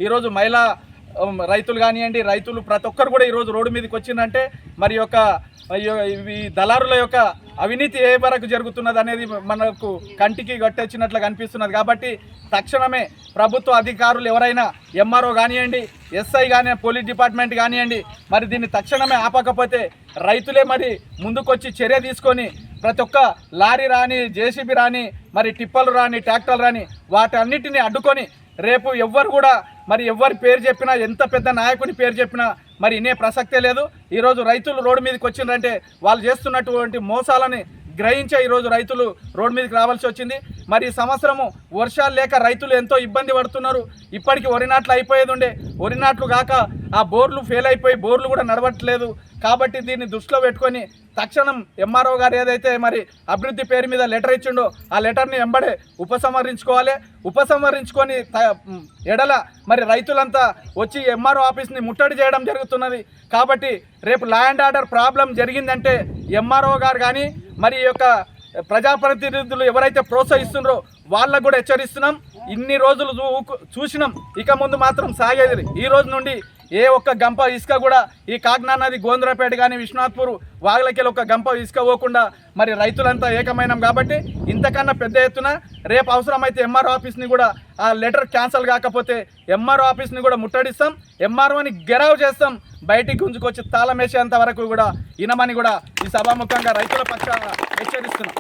ఈరోజు మహిళా రైతులు కానివ్వండి, రైతులు ప్రతి ఒక్కరు కూడా ఈరోజు రోడ్డు మీదకి వచ్చిందంటే మరి ఈ దళారుల యొక్క అవినీతి ఏ వరకు జరుగుతున్నది అనేది మనకు కంటికి గట్టొచ్చినట్లు కనిపిస్తున్నది. కాబట్టి తక్షణమే ప్రభుత్వ అధికారులు ఎవరైనా ఎంఆర్ఓ కానివ్వండి, ఎస్ఐ కానీ, పోలీస్ డిపార్ట్మెంట్ కానివ్వండి, మరి దీన్ని తక్షణమే ఆపకపోతే రైతులే మరి ముందుకొచ్చి చర్య తీసుకొని ప్రతి ఒక్క లారీ రాని, జేసీబీ రాని, మరి టిప్పర్లు రాని, ట్రాక్టర్లు రాని వాటన్నిటిని అడ్డుకొని రేపు ఎవ్వరు కూడా మరి ఎవరి పేరు చెప్పినా, ఎంత పెద్ద నాయకుని పేరు చెప్పినా మరి ఇనే ప్రసక్తే లేదు. ఈరోజు రైతులు రోడ్డు మీదకి వచ్చిందంటే వాళ్ళు చేస్తున్నటువంటి మోసాలని గ్రహించే ఈరోజు రైతులు రోడ్డు మీదకి రావాల్సి వచ్చింది. మరి ఈ సంవత్సరము వర్షాలు లేక రైతులు ఎంతో ఇబ్బంది పడుతున్నారు. ఇప్పటికీ వరి నాట్లు అయిపోయేది ఉండే, వరి నాట్లు కాక ఆ బోర్లు ఫెయిల్ అయిపోయి బోర్లు కూడా నడవట్లేదు. కాబట్టి దీన్ని దృష్టిలో పెట్టుకొని తక్షణం ఎంఆర్ఓ గారు ఏదైతే మరి అభివృద్ధి పేరు మీద లెటర్ ఇచ్చిండో ఆ లెటర్ని వెంబడే ఉపసంహరించుకోవాలి. ఉపసంహరించుకొని ఎడల మరి రైతులంతా వచ్చి ఎంఆర్ఓ ఆఫీస్ని ముట్టడి చేయడం జరుగుతున్నది. కాబట్టి రేపు లా అండ్ ఆర్డర్ ప్రాబ్లం జరిగిందంటే ఎంఆర్ఓ గారు కానీ మరి ఈ యొక్క ప్రజాప్రతినిధులు ఎవరైతే ప్రోత్సహిస్తున్నారో వాళ్ళకు కూడా హెచ్చరిస్తున్నాం. ఇన్ని రోజులు చూసినాం, ఇక ముందు మాత్రం సాగేది. ఈ రోజు నుండి ఏ ఒక్క గంప ఇసుక కూడా ఈ కాకినాడ నది, గోంద్రపేట కానీ, విశ్వనాథ్పూర్ వాగులకెళ్ళి ఒక గంప ఇసుక పోకుండా మరి రైతులంతా ఏకమైనాం. కాబట్టి ఇంతకన్నా పెద్ద ఎత్తున రేపు అవసరమైతే ఎంఆర్ఓ ఆఫీస్ని కూడా ఆ లెటర్ క్యాన్సల్ కాకపోతే ఎంఆర్ఓ ఆఫీస్ని కూడా ముట్టడిస్తాం, ఎంఆర్ఓని గెరావ్ చేస్తాం, బయటికి గుంజుకొచ్చి తాళం వేసేంత వరకు కూడా ఇనమని కూడా ఈ సభాముఖంగా రైతుల పక్షాన హెచ్చరిస్తున్నాం.